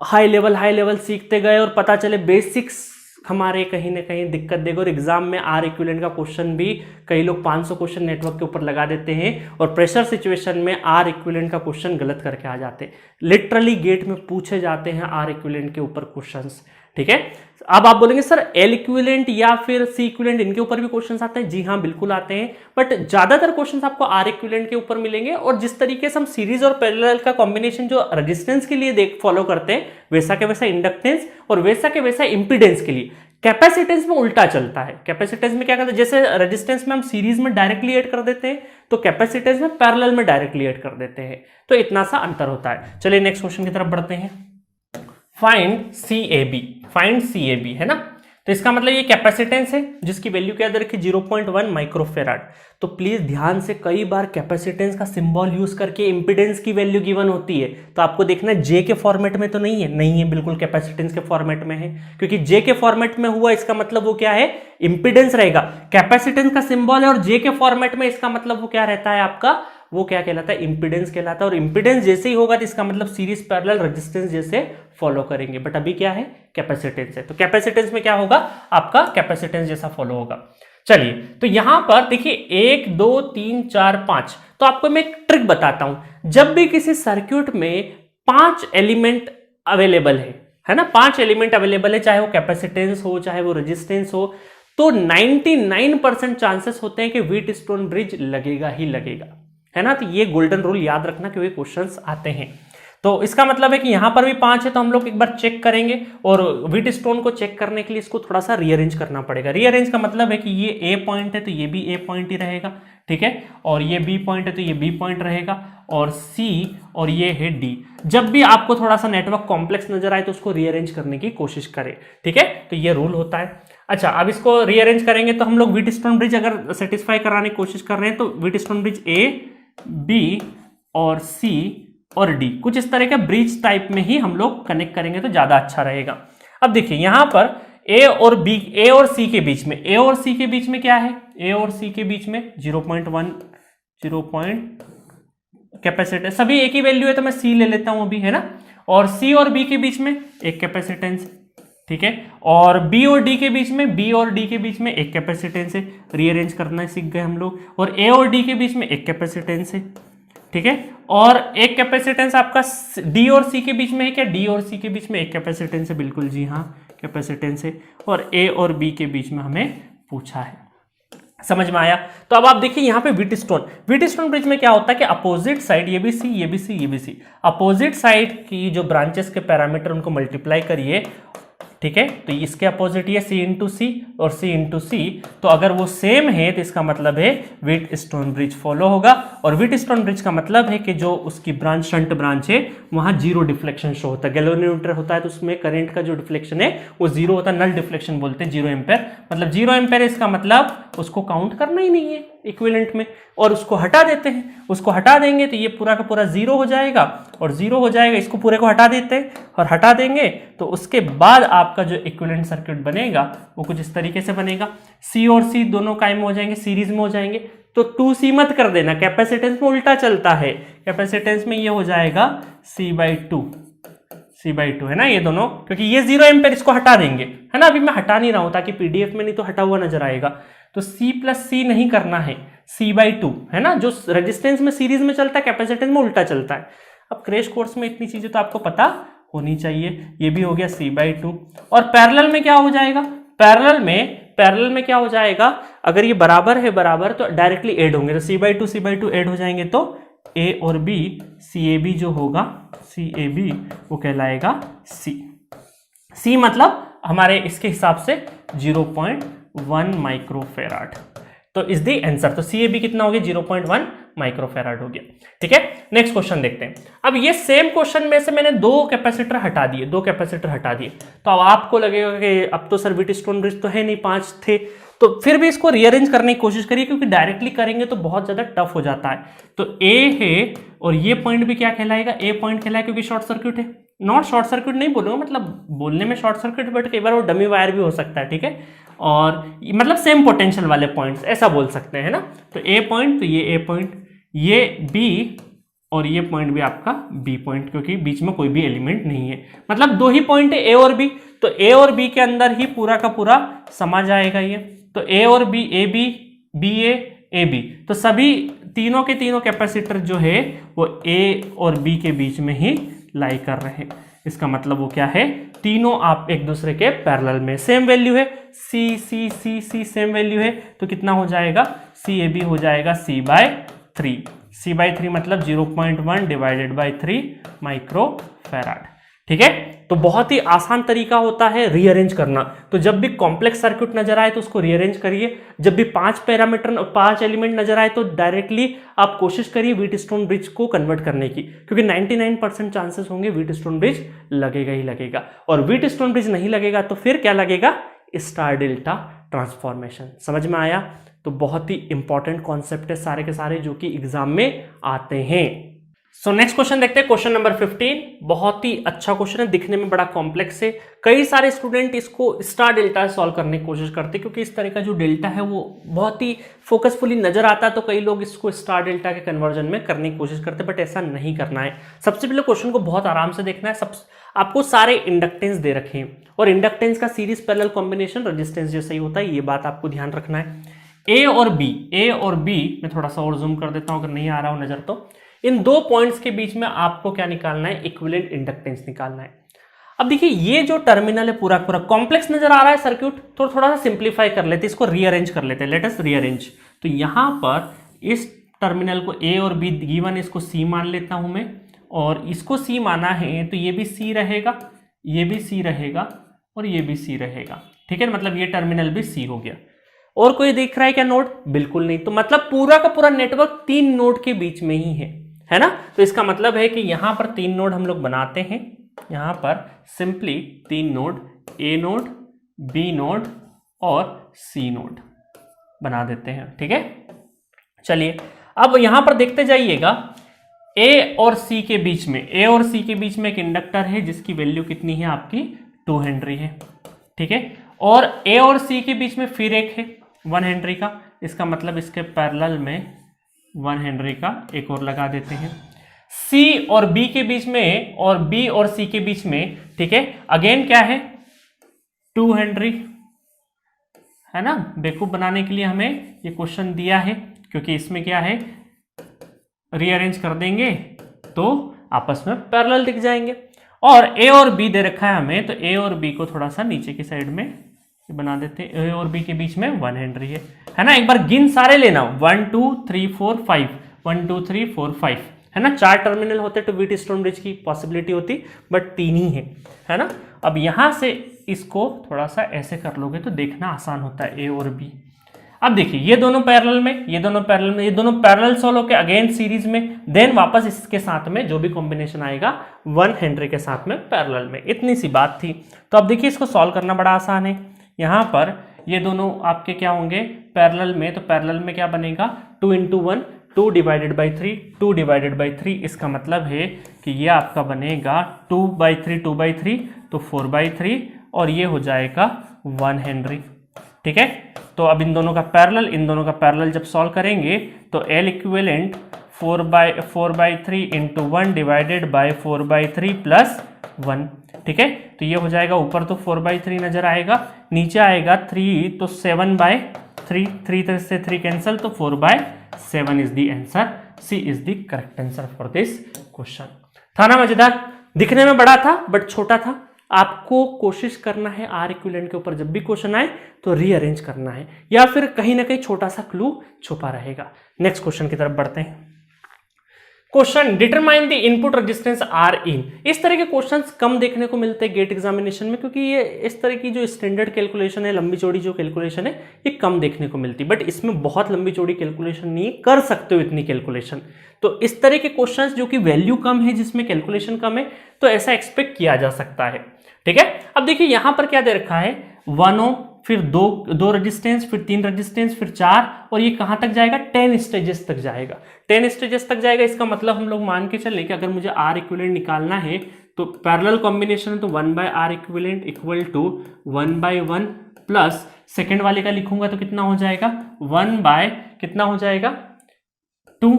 हाई लेवल सीखते गए और पता चले बेसिक्स हमारे कहीं ना कहीं दिक्कत देगा। और एग्जाम में आर इक्विवेलेंट का क्वेश्चन भी कई लोग 500 क्वेश्चन नेटवर्क के ऊपर लगा देते हैं और प्रेशर सिचुएशन में आर इक्विवेलेंट का क्वेश्चन गलत करके आ जाते हैं। लिटरली गेट में पूछे जाते हैं आर इक्विवेलेंट के ऊपर क्वेश्चंस, ठीक है। अब आप बोलेंगे सर एल इक्विवेलेंट या फिर सी इक्विवेलेंट इनके ऊपर भी क्वेश्चंस आते हैं। जी हाँ, बिल्कुल आते हैं, बट ज्यादातर क्वेश्चंस आपको आर इक्विवेलेंट के ऊपर मिलेंगे। और जिस तरीके से हम सीरीज और पैरेलल का कॉम्बिनेशन जो रेजिस्टेंस के लिए फॉलो करते हैं, वैसा के वैसा इंडक्टेंस और वैसा के वैसा इंपीडेंस के लिए कैपेसिटेंस में उल्टा चलता है। कैपेसिटेंस में क्या करते हैं, जैसे रेजिस्टेंस में हम सीरीज में डायरेक्टली ऐड कर देते हैं, तो कैपेसिटेंस में पैरेलल में डायरेक्टली ऐड कर देते हैं। तो इतना सा अंतर होता है। चलिए नेक्स्ट क्वेश्चन की तरफ बढ़ते हैं। फाइंड सी ए बी है ना, तो इसका मतलब ये कैपेसिटेंस है जिसकी वैल्यू क्या दे रखी 0.1 माइक्रोफेराड। तो प्लीज ध्यान से, कई बार कैपेसिटेंस का सिंबल यूज करके इंपीडेंस की वैल्यू गिवन होती है, तो आपको देखना है जे के फॉर्मेट में तो नहीं है, नहीं है बिल्कुल कैपेसिटेंस के फॉर्मेट में है, क्योंकि जे के फॉर्मेट में हुआ इसका मतलब वो क्या है, इंपीडेंस रहेगा। कैपेसिटेंस का सिंबल है और जे के फॉर्मेट में, इसका मतलब वो क्या रहता है आपका, वो क्या कहलाता है, इंपीडेंस कहलाता है। और इंपीडेंस जैसे ही होगा तो इसका मतलब सीरीज पैरेलल रेजिस्टेंस जैसे फॉलो करेंगे, बट अभी क्या है, कैपेसिटेंस है, तो कैपेसिटेंस में क्या होगा आपका, कैपेसिटेंस जैसा फॉलो होगा। चलिए, तो यहां पर देखिए 1 2 3 4 5, तो आपको मैं एक ट्रिक बताता हूं। जब भी किसी सर्किट में 5 एलिमेंट अवेलेबल है ना, 5 एलिमेंट अवेलेबल है, चाहे वो कैपेसिटेंस हो चाहे वो रेजिस्टेंस हो, तो 99% चांसेस होते हैं कि व्हीटस्टोन ब्रिज लगेगा ही लगेगा, है ना। तो ये गोल्डन रूल याद रखना क्योंकि क्वेश्चंस आते हैं। तो इसका मतलब है कि यहां पर भी 5 है, तो हम लोग एक बार चेक करेंगे, और व्हीटस्टोन को चेक करने के लिए इसको थोड़ा सा रीअरेंज करना पड़ेगा। रीअरेंज का मतलब है कि ये ए पॉइंट है तो ये भी ए पॉइंट ही रहेगा, ठीक है, और ये बी पॉइंट है तो ये बी पॉइंट रहेगा, और सी और ये है डी। जब भी आपको थोड़ा सा नेटवर्क कॉम्प्लेक्स नजर आए तो उसको रीअरेंज करने की कोशिश करें, ठीक है, तो ये रूल होता है। अच्छा, अब इसको रीअरेंज करेंगे तो हम लोग व्हीटस्टोन ब्रिज अगर सेटिस्फाई कराने की कोशिश कर रहे हैं तो व्हीटस्टोन ब्रिज ए बी और सी और डी, कुछ इस तरह के ब्रिज टाइप में ही हम लोग कनेक्ट करेंगे तो ज्यादा अच्छा रहेगा। अब देखिए यहां पर ए और बी, ए और सी के बीच में, ए और सी के बीच में क्या है, ए और सी के बीच में 0.1 कैपेसिटेंस, सभी एक ही वैल्यू है तो मैं सी ले लेता हूं अभी, है ना। और सी और बी के बीच में एक कैपेसिटेंस, ठीक है, और बी और डी के बीच में, बी और डी के बीच में एक कैपेसिटेंस है, रीअरेंज करना सीख गए हम लोग। और ए और डी के बीच में एक कैपेसिटेंस है, ठीक है, और एक कैपेसिटेंस आपका डी और सी के बीच में है क्या, डी और सी के बीच में एक कैपेसिटेंस है, बिल्कुल जी हाँ कैपेसिटेंस है, और ए और बी के बीच में हमें पूछा है। समझ में आया। तो अब आप देखिए यहाँ पे व्हीटस्टोन ब्रिज में क्या होता है कि अपोजिट साइड, ये भी सी ये भी सी ये भी सी, अपोजिट साइड की जो ब्रांचेस के पैरामीटर उनको मल्टीप्लाई करिए, ठीक है, तो इसके अपोजिट ये सी इंटू सी और सी इंटू सी, तो अगर वो सेम है तो इसका मतलब है व्हीटस्टोन ब्रिज फॉलो होगा। और व्हीटस्टोन ब्रिज का मतलब है कि जो उसकी ब्रांच शंट ब्रांच है वहां जीरो डिफ्लेक्शन शो होता है। गैल्वेनोमीटर होता है तो उसमें करंट का जो डिफ्लेक्शन है वो जीरो होता है, नल डिफ्लेक्शन बोलते हैं, 0 एम्पेयर, मतलब 0 एम्पेयर, इसका मतलब उसको काउंट करना ही नहीं है इक्विवेलेंट में, और उसको हटा देते हैं। उसको हटा देंगे तो ये पूरा का पूरा 0 हो जाएगा, और 0 हो जाएगा, इसको पूरे को हटा देते हैं और हटा देंगे, तो उसके बाद आपका जो इक्विवेलेंट सर्किट बनेगा वो कुछ इस तरीके से बनेगा। सी और सी दोनों कायम हो जाएंगे, सीरीज में हो जाएंगे, तो 2C मत कर देना, कैपेसिटेंस में उल्टा चलता है, कैपेसिटेंस में ये हो जाएगा C/2 है ना, ये दोनों, क्योंकि ये 0 एम्पेयर, इसको हटा देंगे, है ना। अभी मैं हटा नहीं रहा हूं ताकि पीडीएफ में नहीं तो हटा हुआ नजर आएगा, तो C+C नहीं करना है, C/2 है ना, जो रेजिस्टेंस में सीरीज में चलता है कैपेसिटेंस में उल्टा चलता है। अब क्रैश कोर्स में इतनी चीजें तो आपको पता होनी चाहिए। ये भी हो गया C/2, और पैरेलल में क्या हो जाएगा, पैरेलल में क्या हो जाएगा, अगर ये बराबर है बराबर तो डायरेक्टली ऐड होंगे, तो C/2 ऐड हो जाएंगे, तो A और B, CAB जो होगा, CAB वो कहलाएगा C मतलब हमारे इसके हिसाब से 0.1 माइक्रोफेराड, तो इज द आंसर। तो CAB कितना हो गया, 0.1 माइक्रोफेराड हो गया, ठीक है। नेक्स्ट क्वेश्चन देखते हैं। अब ये सेम क्वेश्चन में से मैंने 2 कैपेसिटर हटा दिए, तो अब आपको लगेगा कि अब तो सर व्हीटस्टोन ब्रिज तो है नहीं, 5 थे, तो फिर भी इसको रीअरेंज करने की कोशिश करिए, क्योंकि डायरेक्टली करेंगे तो बहुत ज्यादा टफ हो जाता है। तो A है और ये पॉइंट भी क्या कहलाएगा, A पॉइंट कहलाएगा, क्योंकि शॉर्ट सर्किट है, नॉट शॉर्ट सर्किट नहीं बोलूंगा, मतलब बोलने में शॉर्ट सर्किट, बट कई बार वो डमी वायर भी हो सकता है, ठीक है, और मतलब सेम पोटेंशियल वाले पॉइंट्स ऐसा बोल सकते हैं ना। तो A पॉइंट, तो ये A पॉइंट, ये B और ये पॉइंट भी आपका बी पॉइंट, क्योंकि बीच में कोई भी एलिमेंट नहीं है। मतलब दो ही पॉइंट है ए और बी, तो ए और बी के अंदर ही पूरा का पूरा समा जाएगा ये। तो ए और B, A B, B A B, तो सभी तीनों के तीनों कैपेसिटर जो है वो ए और बी के बीच में ही लाई कर रहे हैं। इसका मतलब वो क्या है, तीनों आप एक दूसरे के पैरेलल में, सेम वैल्यू है, सी सी सी सी सेम वैल्यू है, तो कितना हो जाएगा, सी ए बी हो जाएगा सी बाय 3। सी बाई 3 मतलब 0.1 डिवाइडेड बाई 3 माइक्रो फैराड। ठीक है, तो बहुत ही आसान तरीका होता है रीअरेंज करना। तो जब भी कॉम्प्लेक्स सर्किट नजर आए तो उसको रीअरेंज करिए, जब भी 5 पैरामीटर 5 एलिमेंट नजर आए तो डायरेक्टली आप कोशिश करिए व्हीटस्टोन ब्रिज को कन्वर्ट करने की, क्योंकि 99% चांसेस होंगे व्हीटस्टोन ब्रिज लगेगा ही लगेगा। और व्हीटस्टोन ब्रिज नहीं लगेगा तो फिर क्या लगेगा, स्टार डेल्टा ट्रांसफॉर्मेशन। समझ में आया? तो बहुत ही इंपॉर्टेंट कॉन्सेप्ट है सारे के सारे जो कि एग्जाम में आते हैं। सो नेक्स्ट क्वेश्चन देखते हैं, क्वेश्चन नंबर 15। बहुत ही अच्छा क्वेश्चन है, दिखने में बड़ा कॉम्प्लेक्स है। कई सारे स्टूडेंट इसको स्टार डेल्टा सॉल्व करने की कोशिश करते हैं, क्योंकि इस तरह का जो डेल्टा है वो बहुत ही फोकसफुली नजर आता है, तो कई लोग इसको स्टार डेल्टा के कन्वर्जन में करने की कोशिश करते हैं, बट ऐसा नहीं करना है। सबसे पहले क्वेश्चन को बहुत आराम से देखना है। आपको सारे इंडक्टेंस दे रखे हैं, और इंडक्टेंस का सीरीज पैरेलल कॉम्बिनेशन रेजिस्टेंस जैसा ही होता है, ये बात आपको ध्यान रखना है। ए और बी मैं थोड़ा सा और जूम कर देता हूं अगर नहीं आ रहा हो नजर, तो इन दो पॉइंट्स के बीच में आपको क्या निकालना है, इक्विवेलेंट इंडक्टेंस निकालना है। अब देखिए ये जो टर्मिनल है पूरा पूरा कॉम्प्लेक्स नजर आ रहा है सर्किट, तो थोड़ा सा सिंप्लीफाई कर लेते हैं, इसको रीअरेंज कर लेते हैं। Let us rearrange. तो यहां पर इस टर्मिनल को ए और बी गिवन, इसको सी मान लेता हूं मैं, और इसको सी माना है तो ये भी सी रहेगा, ये भी सी रहेगा, और ये भी सी रहेगा। ठीक है, मतलब ये टर्मिनल भी सी हो गया। और कोई देख रहा है क्या नोड? बिल्कुल नहीं। तो मतलब पूरा का पूरा नेटवर्क 3 नोड के बीच में ही है ना? तो इसका मतलब है कि यहां पर 3 नोड हम लोग बनाते हैं, यहां पर सिंपली 3 नोड, ए नोड, बी नोड और सी नोड बना देते हैं। ठीक है, चलिए अब यहां पर देखते जाइएगा, ए और सी के बीच में, ए और सी के बीच में एक इंडक्टर है जिसकी वैल्यू कितनी है आपकी, 2 हेनरी है। ठीक है, और ए और सी के बीच में फिर एक है 1 हेनरी का, इसका मतलब इसके पैरेलल में 1 हेनरी का एक और लगा देते हैं। सी और बी के बीच में, और बी और सी के बीच में, ठीक है, अगेन क्या है, 2 हेनरी है ना। बेवकूफ बनाने के लिए हमें ये क्वेश्चन दिया है, क्योंकि इसमें क्या है, रीअरेंज कर देंगे तो आपस में पैरेलल दिख जाएंगे। और ए और बी दे रखा है हमें, तो ए और बी को थोड़ा सा नीचे की साइड में बना देते हैं। ए और बी के बीच में 1 हेनरी है ना। एक बार गिन सारे लेना, 1 2 3 4 5, 1 2 3 4 5 है ना। 4 टर्मिनल होते तो व्हीटस्टोन ब्रिज की पॉसिबिलिटी होती, बट 3 ही है ना। अब यहां से इसको थोड़ा सा ऐसे कर लोगे तो देखना आसान होता है, ए और बी। अब देखिए ये दोनों पैरेलल में, ये दोनों पैरेलल में, ये दोनों पैरेलल सॉल्व होकर अगेन सीरीज में, देन वापस इसके साथ में जो भी कॉम्बिनेशन आएगा 1 हेनरी के साथ में पैरेलल में। इतनी सी बात थी। तो अब देखिए इसको सॉल्व करना बड़ा आसान है। यहाँ पर ये दोनों आपके क्या होंगे, पैरेलल में, तो पैरेलल में क्या बनेगा, 2 × 1, 2 डिवाइडेड बाई 3, 2 डिवाइडेड बाई 3। इसका मतलब है कि ये आपका बनेगा 2/3, 2/3 तो 4/3, और ये हो जाएगा 1 हेनरी। ठीक है, तो अब इन दोनों का पैरेलल जब सॉल्व करेंगे तो L equivalent 4/3 × 1 divided by 4/3 plus 1। ठीक है, तो ये हो जाएगा, ऊपर तो 4/3 नजर आएगा, नीचे आएगा 3 तो 7/3, 3 से 3 कैंसल, तो 4/7 is the answer. C is the correct answer for this question. था ना मजेदार? दिखने में बड़ा था बट छोटा था। आपको कोशिश करना है आर इक्विवेलेंट के ऊपर जब भी क्वेश्चन आए तो रीअरेंज करना है, या फिर कहीं ना कहीं छोटा सा क्लू छुपा रहेगा। नेक्स्ट क्वेश्चन की तरफ बढ़ते हैं। Question, determine the input resistance R in. इस तरह के क्वेश्चंस कम देखने को मिलते हैं गेट एग्जामिनेशन में, क्योंकि ये इस तरह की जो स्टैंडर्ड कैलकुलेशन है, लंबी चौड़ी जो कैलकुलेशन है, ये कम देखने को मिलती है। बट इसमें बहुत लंबी चौड़ी कैलकुलेशन नहीं कर सकते हो इतनी कैलकुलेशन। तो इस तरह के क्वेश्चंस जो कि वैल्यू कम है, जिसमें कैलकुलेशन कम है, तो ऐसा एक्सपेक्ट किया जा सकता है। ठीक है, अब देखिए यहां पर क्या दे रखा है, 1 ओम, फिर दो रेजिस्टेंस, फिर 3 रेजिस्टेंस, फिर 4, और ये कहां तक जाएगा, 10 स्टेजेस तक जाएगा। 10 स्टेजेस तक जाएगा। इसका मतलब हम लोग मान के चले कि अगर मुझे आर इक्विवेलेंट निकालना है तो पैरेलल कॉम्बिनेशन है, तो 1/R equivalent equal to 1/1 plus second वाले का लिखूंगा तो कितना हो जाएगा, 1 बाय कितना हो जाएगा, 2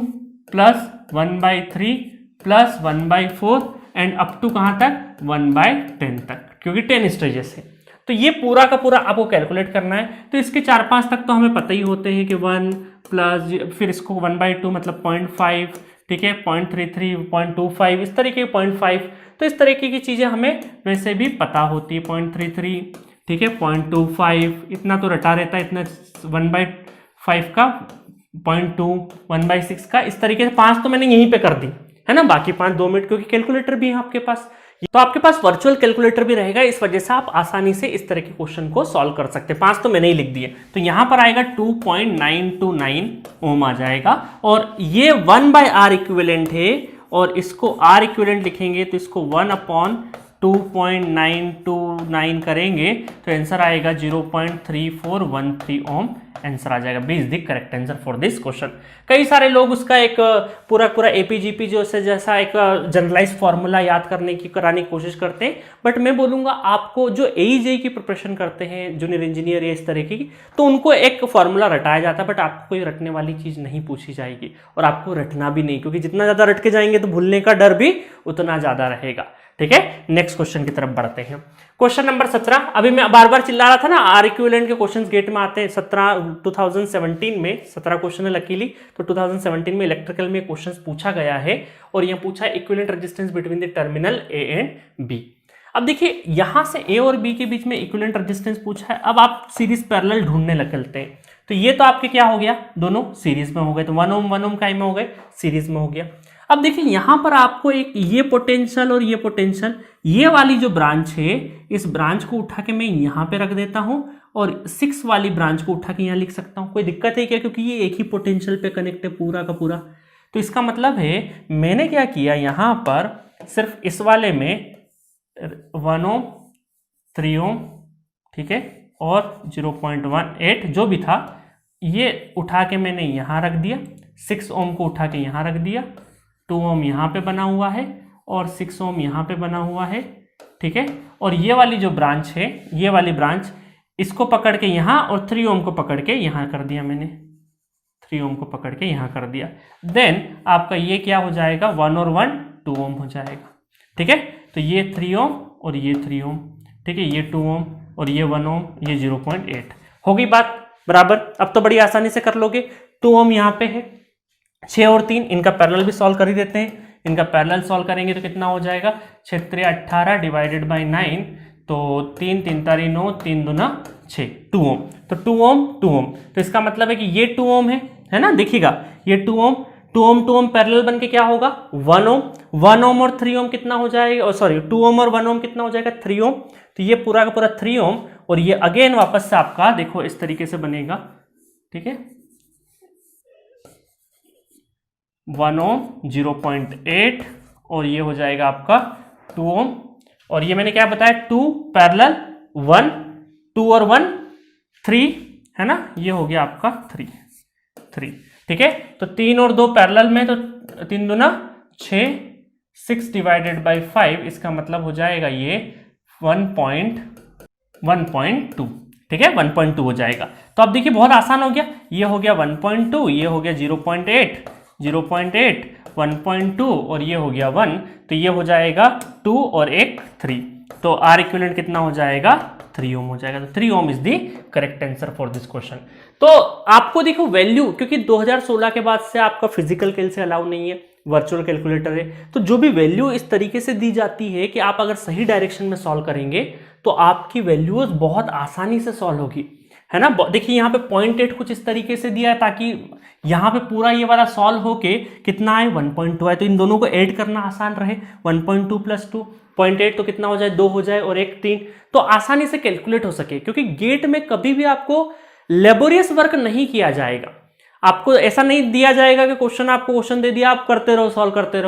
plus 1/3 plus 1/4 and up to कहाँ तक 1/10 तक, क्योंकि 10 स्टेजेस है। तो ये पूरा का पूरा आपको कैलकुलेट करना है। तो इसके 4-5 तक तो हमें पता ही होते हैं कि 1 प्लस, फिर इसको 1/2 मतलब 0.5, ठीक है, 0.33, 0.25, इस तरीके के 0.5। तो इस तरीके की चीज़ें हमें वैसे भी पता होती है। 0.33, ठीक है, 0.25 इतना तो रटा रहता है, इतना 1/5 का 0.2, 1/6 का, इस तरीके से 5 तो मैंने यहीं पे कर दी है ना, बाकी 5 2 मिनट, क्योंकि कैलकुलेटर भी है आपके पास। तो आपके पास वर्चुअल कैलकुलेटर भी रहेगा, इस वजह से आप आसानी से इस तरह के क्वेश्चन को सॉल्व कर सकते हैं। 5 तो मैंने ही लिख दिए। तो यहां पर आएगा 2.929 ओम आ जाएगा, और ये 1/R इक्विवेलेंट है, और इसको R इक्विवेलेंट लिखेंगे तो इसको 1/2.929 करेंगे तो आंसर आएगा 0.3413 ओम आंसर आ जाएगा। B is the correct answer for this question. कई सारे लोग उसका एक पूरा एपीजीपी जैसा एक जनरलाइज फॉर्मूला याद करने की कराने की कोशिश करते हैं, बट मैं बोलूंगा आपको जो एईजेई की प्रिपरेशन करते हैं, जूनियर इंजीनियर या इस तरह की, तो उनको एक फॉर्मूला रटाया जाता है, बट आपको कोई रटने वाली चीज नहीं पूछी जाएगी, और आपको रटना भी नहीं, क्योंकि जितना ज्यादा रट के जाएंगे तो भूलने का डर भी उतना ज्यादा रहेगा। ठीक है, नेक्स्ट क्वेश्चन की तरफ बढ़ते हैं। Question number 17। अभी मैं बार बार चिल्ला रहा था ना, आर इक्विवेलेंट के क्वेश्चंस गेट में आते हैं। 2017 में 17 क्वेश्चन है लकीली, तो 2017 में इलेक्ट्रिकल में क्वेश्चंस पूछा गया है, और यह पूछा है equivalent resistance between the terminal A and B. अब देखिए यहां से ए और बी के बीच में इक्विवेलेंट रेजिस्टेंस पूछा है। अब आप सीरीज पैरेलल ढूंढने लगते हैं, तो ये तो आपके क्या हो गया, दोनों सीरीज में हो गए, तो 1 ओम काय में हो गए, सीरीज में हो गया। अब देखिए यहां पर आपको एक ये पोटेंशियल और ये पोटेंशियल, ये वाली जो ब्रांच है, इस ब्रांच को उठा के मैं यहां पे रख देता हूं, और 6 वाली ब्रांच को उठा के यहां लिख सकता हूं। कोई दिक्कत है क्या, क्योंकि ये एक ही पोटेंशियल पे कनेक्ट है पूरा का पूरा। तो इसका मतलब है मैंने क्या किया, यहां पर सिर्फ इस वाले में 1 ओम, 3 ओम, ठीक है, और 0.18 जो भी था, ये उठा के मैंने यहां रख दिया। 6 ओम को उठा के यहां रख दिया, 2 ओम यहाँ पे बना हुआ है, और 6 ओम यहाँ पे बना हुआ है, ठीक है। और ये वाली जो ब्रांच है, ये वाली ब्रांच, इसको पकड़ के यहाँ, और 3 ओम को पकड़ के यहाँ कर दिया मैंने, 3 ओम को पकड़ के यहाँ कर दिया। देन आपका ये क्या हो जाएगा, 1 और 1 2 ओम हो जाएगा, ठीक है। तो ये 3 ओम और ये 3 ओम, ठीक है, ये 2 ओम और ये 1 ओम, ये 0.8 हो गई बात बराबर। अब तो बड़ी आसानी से कर लोगे। 2 ओम यहाँ पे है, 6 और 3, इनका पैरेलल भी सॉल्व कर ही देते हैं। इनका पैरेलल सॉल्व करेंगे तो कितना हो जाएगा, 6 3 18 डिवाइडेड बाई 9, तो 3 3 तारी 9, 3 दूना 6, 2 ओम। तो 2 ओम 2 ओम, तो इसका मतलब है कि ये 2 ओम है ना, देखिएगा ये 2 ओम 2 ओम 2 ओम पैरेलल बन के क्या होगा 1 ओम। 1 ओम और 3 ओम कितना हो जाएगा, और सॉरी 2 ओम और 1 ओम कितना हो जाएगा 3 ओम। तो ये पूरा का पूरा 3 ओम, और ये अगेन वापस से आपका देखो इस तरीके से बनेगा, ठीक है, 1 ओम 0.8, और ये हो जाएगा आपका 2 ओम, और ये मैंने क्या बताया 2 पैरेलल 1, 2 और 1 3 है ना, ये हो गया आपका 3, ठीक है। तो 3 और 2 पैरेलल में, तो 3 दूना 6, 6 डिवाइडेड बाई 5, इसका मतलब हो जाएगा ये 1.2, ठीक है, 1.2 हो जाएगा। तो अब देखिए बहुत आसान हो गया, ये हो गया 1.2, ये हो गया 0.8, 1.2 और ये हो गया 1, तो ये हो जाएगा 2 और 1 3, तो आर इक्विवेलेंट कितना हो जाएगा 3 ओम हो जाएगा। तो 3 ohm is the correct answer for this question. तो आपको देखो वैल्यू, क्योंकि 2016 के बाद से आपका फिजिकल कैल से अलाउ नहीं है, वर्चुअल कैलकुलेटर है, तो जो भी वैल्यू इस तरीके से दी जाती है कि आप अगर सही डायरेक्शन में सॉल्व करेंगे तो आपकी वैल्यूज बहुत आसानी से सॉल्व होगी, है ना। देखिए यहाँ पे 0.8 कुछ इस तरीके से दिया है ताकि यहाँ पे पूरा ये वाला सॉल्व होके कितना है 1.2 है, तो इन दोनों को ऐड करना आसान रहे। 1.2 प्लस 2 0.8 तो कितना हो जाए 2 हो जाए, और 1 3, तो आसानी से कैलकुलेट हो सके। क्योंकि गेट में कभी भी आपको लेबोरियस वर्क नहीं किया जाएगा, आपको ऐसा नहीं दिया जाएगा कि क्वेश्चन आपको क्वेश्चन दे दिया आप करते रहो सॉल्व करते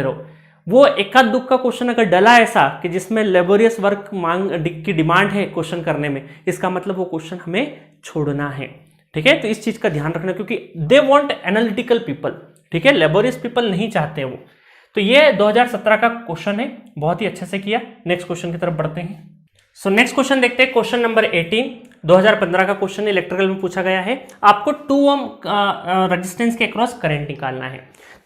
रहो। वो एकाध दुख का क्वेश्चन अगर डला ऐसा कि जिसमें लेबोरियस वर्क मांग की डिमांड है क्वेश्चन करने में, इसका मतलब वो क्वेश्चन हमें छोड़ना है, ठीक है। तो इस चीज का ध्यान रखना, क्योंकि दे वांट एनालिटिकल पीपल, ठीक है, लेबोरियस पीपल नहीं चाहते वो। तो ये 2017 का क्वेश्चन है, बहुत ही अच्छे से किया। नेक्स्ट क्वेश्चन की तरफ बढ़ते हैं। सो नेक्स्ट क्वेश्चन देखते हैं, क्वेश्चन नंबर 18, 2015 का क्वेश्चन इलेक्ट्रिकल में पूछा गया है। आपको 2 ओम रेजिस्टेंस के अक्रॉस करंट निकालना है।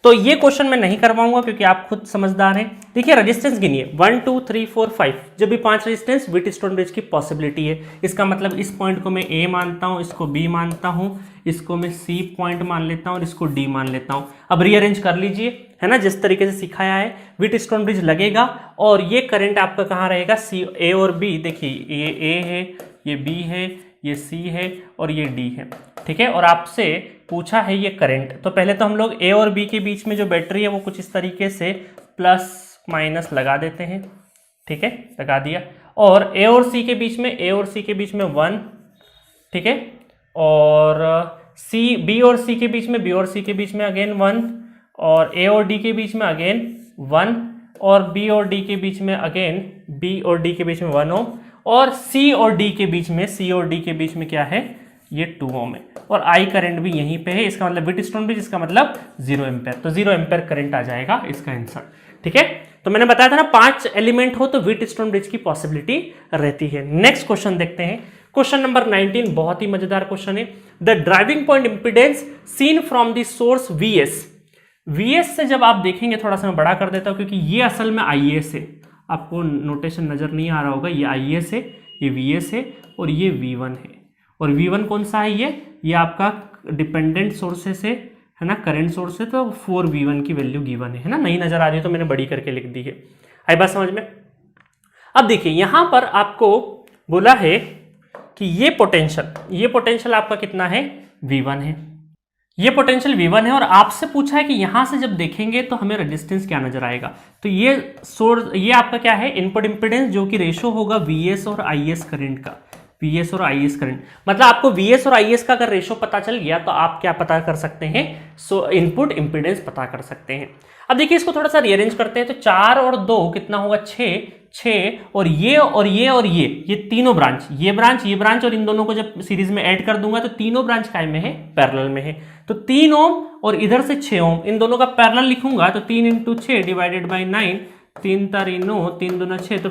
तो ये क्वेश्चन मैं नहीं करवाऊंगा क्योंकि आप खुद समझदार हैं। देखिए रेजिस्टेंस गिनिए 1 2 3 4 5, जब भी 5 रेजिस्टेंस व्हीटस्टोन ब्रिज की पॉसिबिलिटी है। इसका मतलब इस पॉइंट को मैं ए मानता हूं, इसको बी मानता हूं, इसको मैं सी पॉइंट मान लेता हूं और इसको डी मान लेता हूं। अब रीअरेंज कर लीजिए, है ना, जिस तरीके से सिखाया है व्हीटस्टोन ब्रिज लगेगा और ये करंट आपका कहाँ रहेगा, सी ए और बी। देखिए ये ए है, ये बी है, ये सी है और ये डी है, ठीक है। और आपसे पूछा है ये करंट, तो पहले तो हम लोग ए और बी के बीच में जो बैटरी है वो कुछ इस तरीके से प्लस माइनस लगा देते हैं, ठीक है, लगा दिया। और ए और सी के बीच में, ए और सी के बीच में 1, ठीक है, और सी बी और सी के बीच में, बी और सी के बीच में अगेन 1, और ए और डी के बीच में अगेन 1, और बी और डी के बीच में अगेन बी और डी के बीच में 1 ओम, और सी और डी के बीच में, सी और डी के बीच में क्या है, ये 2 ओम है, और आई करंट भी यहीं पे है। इसका मतलब व्हीटस्टोन ब्रिज, इसका मतलब 0 एम्पेयर, तो 0 एम्पेयर करंट आ जाएगा इसका आंसर, ठीक है। तो मैंने बताया था ना 5 एलिमेंट हो तो व्हीटस्टोन ब्रिज की पॉसिबिलिटी रहती है। नेक्स्ट क्वेश्चन देखते हैं, क्वेश्चन नंबर 19, बहुत ही मजेदार क्वेश्चन है। The driving point impedance seen from the source VS, VS से जब आप देखेंगे, थोड़ा सा मैं बड़ा कर देता हूं क्योंकि ये असल में IS है, आपको नोटेशन नजर नहीं आ रहा होगा, ये IS है, ये VS है और ये V1 है। और V1 कौन सा है, ये आपका डिपेंडेंट सोर्सेस है ना, करंट सोर्स है, तो 4V1 की वैल्यू गिवन है ना, नहीं नजर आ रही है तो मैंने बड़ी करके लिख दी है। आई बात समझ में। अब देखिए यहां पर आपको बोला है कि ये पोटेंशियल आपका कितना है, V1 है, ये पोटेंशियल V1 है, और आपसे पूछा है कि यहां से जब देखेंगे तो हमें रेजिस्टेंस क्या नजर आएगा। तो ये सोर्स, ये आपका क्या है, इनपुट इंपीडेंस, जो कि रेशो होगा VS और IS करंट का, VS और IS करंट। मतलब आपको VS और IS का अगर रेशो पता चल गया तो आप क्या पता कर सकते हैं, सो इनपुट इंपीडेंस पता कर सकते हैं। अब देखिए इसको थोड़ा सा रीअरेंज करते हैं, तो 4 और 2 कितना होगा, 6 और ये और ये और ये तीनों ब्रांच, ये ब्रांच और इन दोनों को जब सीरीज में ऐड कर दूंगा तो तीनों ब्रांच काय में है, पैरेलल में है। तो 3 ओम और इधर से 6 ओम, इन दोनों का पैरेलल लिखूंगा तो 3 × 6 डिवाइडेड बाई 9, 3 तारी 9, 3 दूना 6, तो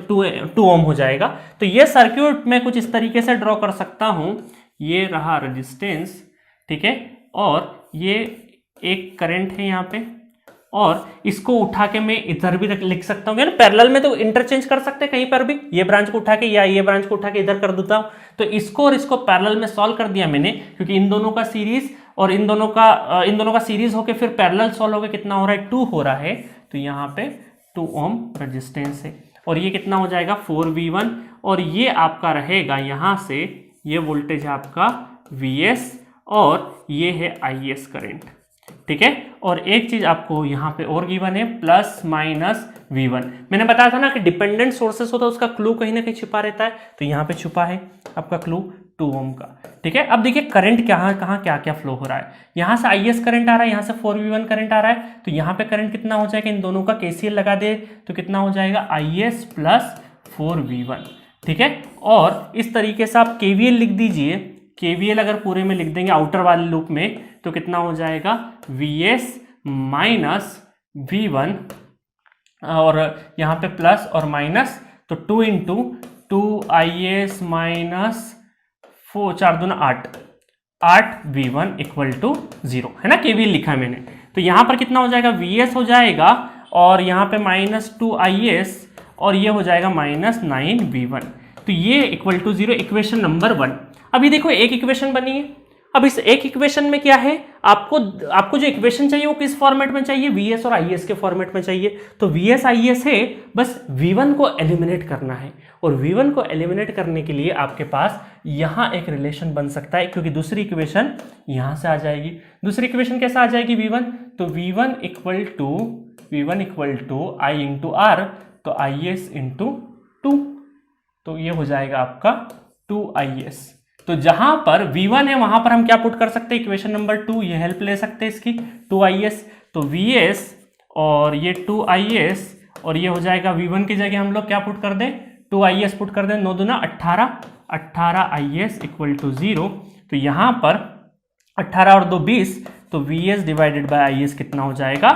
2 ओम हो जाएगा। तो ये सर्क्यूट मैं कुछ इस तरीके से ड्रॉ कर सकता हूं, ये रहा रेजिस्टेंस, ठीक है, और ये एक करंट है यहाँ पे, और इसको उठा के मैं इधर भी लिख सकता हूँ, पैरेलल में तो इंटरचेंज कर सकते हैं कहीं पर भी, ये ब्रांच को उठा के या ये ब्रांच को उठा के इधर कर देता हूँ। तो इसको और इसको पैरेलल में सॉल्व कर दिया मैंने, क्योंकि इन दोनों का सीरीज और इन दोनों का सीरीज होके फिर पैरेलल सॉल्व होके कितना हो रहा है, 2 हो रहा है। तो यहाँ पे 2 ओम रेजिस्टेंस है, और ये कितना हो जाएगा 4V1, और ये आपका रहेगा यहाँ से, ये वोल्टेज है आपका VS और ये है IS करंट, ठीक है। और एक चीज आपको यहाँ पे और गिवन है, प्लस माइनस V1। मैंने बताया था ना कि डिपेंडेंट सोर्सेस होता है उसका क्लू कहीं ना कहीं छिपा रहता है, तो यहाँ पे छुपा है आपका क्लू 2 ओम का, ठीक है। अब देखिए करंट कहाँ क्या फ्लो हो रहा है, यहाँ से IS करंट आ रहा है, यहाँ से 4V1 करंट आ रहा है, तो यहाँ पे करंट कितना हो जाएगा, इन दोनों का KCL लगा दे तो कितना हो जाएगा, IS प्लस 4V1, ठीक है। और इस तरीके से आप KVL लिख दीजिए, KVL अगर पूरे में लिख देंगे आउटर वाले लूप में तो कितना हो जाएगा, VS माइनस V1, और यहाँ पे प्लस और माइनस, तो 2 × 2IS माइनस 4, 4 दूना 8V1 इक्वल टू 0, है ना, KVL लिखा है मैंने। तो यहाँ पर कितना हो जाएगा, VS हो जाएगा, और यहाँ पे माइनस 2IS, और ये हो जाएगा माइनस 9V1, तो ये इक्वल टू 0, इक्वेशन नंबर 1। अभी देखो एक इक्वेशन बनी है, अब इस एक इक्वेशन में क्या है, आपको जो इक्वेशन चाहिए वो किस फॉर्मेट में चाहिए, VS और IS के फॉर्मेट में चाहिए। तो VS IS है, बस V1 को एलिमिनेट करना है, और V1 को एलिमिनेट करने के लिए आपके पास यहाँ एक रिलेशन बन सकता है, क्योंकि दूसरी इक्वेशन यहाँ से आ जाएगी। दूसरी इक्वेशन कैसे आ जाएगी, V1, तो V1 equal to I × R, तो IS × 2, तो ये हो जाएगा आपका 2IS। तो जहां पर V1 है वहां पर हम क्या पुट कर सकते हैं, इक्वेशन नंबर 2, ये हेल्प ले सकते हैं इसकी, 2IS, तो VS और ये 2IS, और ये हो जाएगा V1 की जगह हम लोग क्या पुट कर दें, 2IS पुट कर दें, 9 दूना 18IS इक्वल टू 0। तो यहां पर 18 और 2 20, तो VS डिवाइडेड बाय IS कितना हो जाएगा,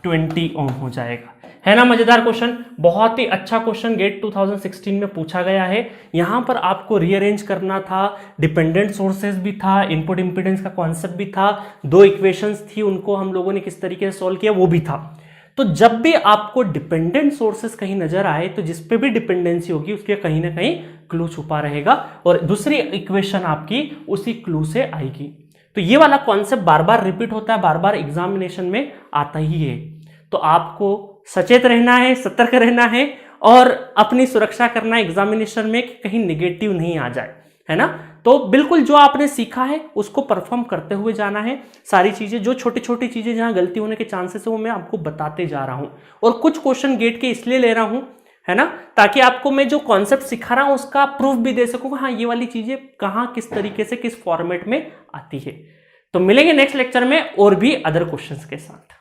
20 ओम हो जाएगा, है ना मजेदार क्वेश्चन, बहुत ही अच्छा क्वेश्चन गेट 2016 में पूछा गया है। यहां पर आपको रीअरेंज करना था, डिपेंडेंट सोर्सेज भी था, इनपुट इंपीडेंस का कॉन्सेप्ट भी था, दो इक्वेशंस थी, उनको हम लोगों ने किस तरीके से सॉल्व किया वो भी था। तो जब भी आपको डिपेंडेंट सोर्सेज कहीं नजर आए तो जिस पे भी डिपेंडेंसी होगी उसके कहीं ना कहीं क्लू छुपा रहेगा और दूसरी इक्वेशन आपकी उसी क्लू से आएगी। तो ये वाला कॉन्सेप्ट बार बार रिपीट होता है, बार बार एग्जामिनेशन में आता ही है। तो आपको सचेत रहना है, सतर्क रहना है और अपनी सुरक्षा करना है एग्जामिनेशन में कि कहीं निगेटिव नहीं आ जाए, है ना। तो बिल्कुल जो आपने सीखा है उसको परफॉर्म करते हुए जाना है। सारी चीजें जो छोटी छोटी चीजें जहां गलती होने के चांसेस है वो मैं आपको बताते जा रहा हूं और कुछ क्वेश्चन गेट के इसलिए ले रहा हूं, है ना, ताकि आपको मैं जो कॉन्सेप्ट सिखा रहा हूं उसका प्रूफ भी दे सकूं, हाँ ये वाली चीजें कहां किस तरीके से किस फॉर्मेट में आती है। तो मिलेंगे नेक्स्ट लेक्चर में और भी अदर क्वेश्चंस के साथ।